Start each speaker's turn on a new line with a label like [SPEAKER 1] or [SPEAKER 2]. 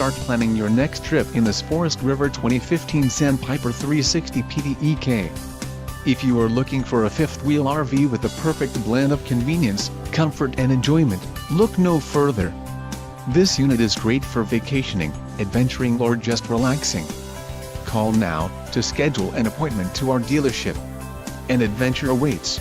[SPEAKER 1] start planning your next trip in this Forest River 2015 Sandpiper 360PDEK. If you are looking for a fifth-wheel RV with the perfect blend of convenience, comfort and enjoyment, look no further. This unit is great for vacationing, adventuring or just relaxing. Call now to schedule an appointment to our dealership. An adventure awaits.